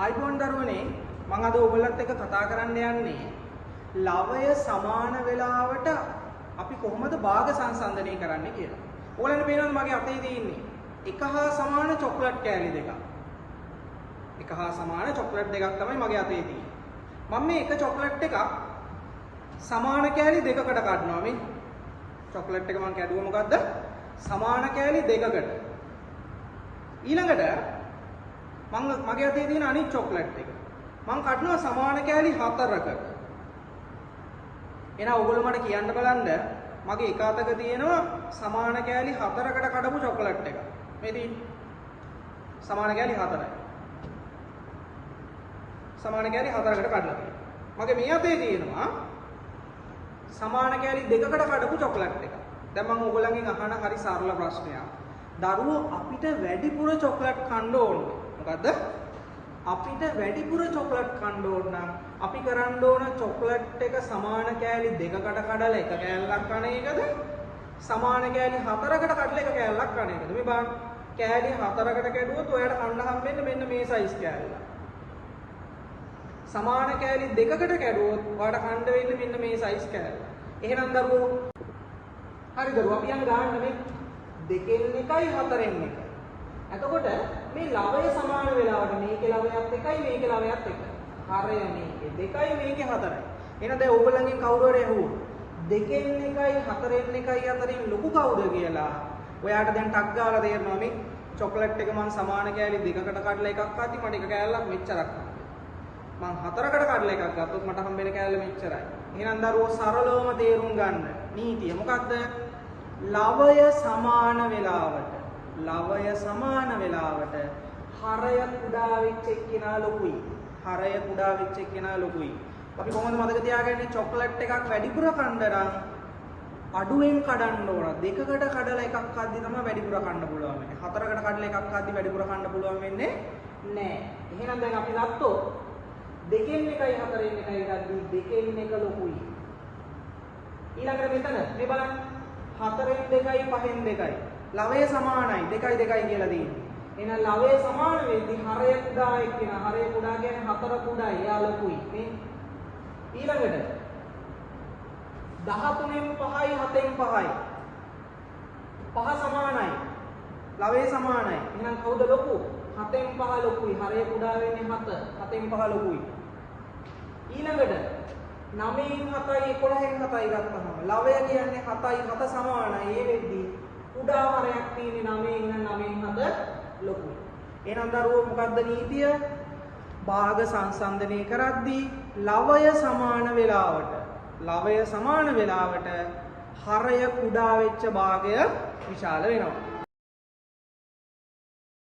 අයිබෝන් දරුවනේ මම අද ඔයගොල්ලන්ත් එක්ක කතා කරන්න යන්නේ ලවය සමාන වෙලාවට අපි කොහොමද භාග සංසන්දනය කරන්නේ කියලා. ඕගොල්ලන්ට පේනවද මගේ අතේ තියෙන්නේ එක හා සමාන චොක්ලට් කෑලි දෙකක්. එක හා සමාන චොක්ලට් දෙකක් තමයි මගේ අතේ තියෙන්නේ. මම මේ එක චොක්ලට් එකක් සමාන කෑලි දෙකකට කඩනවා මේ. චොක්ලට් එක මම කැඩුවා මොකද්ද? සමාන කෑලි දෙකකට. ඊළඟට මගේ අතේ තියෙන අනිත් චොක්ලට් එක මම කඩනවා සමාන කෑලි 4කට. එහෙනම් ඔයගොල්ලෝ මට කියන්න බලන්න මගේ එක අතක තියෙනවා සමාන කෑලි 4කට කඩපු චොක්ලට් එක. මේ තියෙන්නේ සමාන කෑලි 4යි. සමාන කෑලි 4කට කඩලා තියෙනවා. මගේ මේ අතේ තියෙනවා සමාන කෑලි 2කට කඩපු චොක්ලට් එක. දැන් මම ඔයගොල්ලන්ගෙන් අහන හරි සරල ප්‍රශ්නයක්. දරුවෝ අපිට වැඩිපුර චොක්ලට් කන්න ඕනේ. මොකද්ද? අපිට වැඩිපුර චොක්ලට් කන්න ඕන නම් අපි කරන්න ඕන චොක්ලට් එක සමාන කෑලි 2කට කඩලා එක කෑල්ලක් කන එකද? සමාන කෑලි 4කට කඩලා එක කෑල්ලක් කන එකද? මේ බලන්න. කෑලි 4කට කැඩුවොත් ඔයාලට කන්න හම්බෙන්නේ මෙන්න මේ සයිස් කෑල්ල. සමාන කෑලි 2කට කැඩුවොත් ඔයාලට කන්න වෙන්නේ මෙන්න මේ සයිස් කෑල්ල. එහෙනම් දරුවෝ හරි දරුවෝ අපි යන්න ගන්න මේ 2න් 1යි 4න් 1යි. එතකොට මේ ලවය සමාන වෙලාවට මේකේ ලවයත් එකයි මේකේ ලවයත් එකයි. හරය මේකේ 2යි මේකේ 4යි. එහෙනම් දැන් ඕගොල්ලන්ගෙන් කවුරු හරි ඇහුවොත් 2න් 1යි 4න් 1යි අතරින් ලොකු කවුද කියලා ඔයාට දැන් ටක් ගාලා තේරෙනවා මේ චොක්ලට් එක මම සමාන කෑලි 2කට කඩලා එකක් අද්දි මට එක කෑල්ලක් මෙච්චරක් මම 4කට කඩලා එකක් ගත්තොත් මට හම්බෙන කෑල්ල මෙච්චරයි. එහෙනම් දරුවෝ සරලවම තේරුම් ගන්න නීතිය මොකක්ද? ලවය සමාන වෙලාවට හරය කුඩා වෙච්ච එක්කෙනා ලොකුයි. හරය කුඩා වෙච්ච එක්කෙනා ලොකුයි. අපි කොහොමද මතක තියාගන්නේ චොක්ලට් එකක් වැඩිපුර කන්න නම් අඩුවෙන් කඩන්න ඕන. 2කට කඩලා එකක් අද්දි තමයි වැඩිපුර කන්න පුළුවන් වෙන්නේ. 4කට කඩලා එකක් අද්දි වැඩිපුර කන්න පුළුවන් වෙන්නේ නැහැ. එහෙනම් දැන් අපි ගත්තොත් 2න් 1යි 4න් 1යි ගද්දි 2න් 1 ලොකුයි. ඊළඟට මෙතන මේ බලන්න 4න් 2යි 5න් 2යි. ලවය සමානයි 2යි 2යි කියලා තියෙන්නේ. එහෙනම් ලවය සමාන වෙද්දි හරය කුඩා එක්කෙනා හරය කුඩා කියන්නේ 4 කුඩායි එයා ලොකුයි නේ. ඊළඟට 13න් 5යි 7න් 5යි. 5 සමානයි. ලවය සමානයි. එහෙනම් කවුද ලොකු? 7න් 5 ලොකුයි. හරය කුඩා වෙන්නේ 7. 7න් 5 ලොකුයි. ඊළඟට 9න් 7යි 11න් 7යි ගත්තම ලවය කියන්නේ 7යි 7 සමානයි. ඒ වෙද්දි කුඩා හරයක් තියෙන්නේ 9න් නම් 9න් 7 ලොකුයි. එහෙනම් දරුවෝ මොකද්ද නීතිය? භාග සංසන්දනය කරද්දී ලවය සමාන වෙලාවට හරය කුඩා වෙච්ච භාගය විශාල වෙනවා.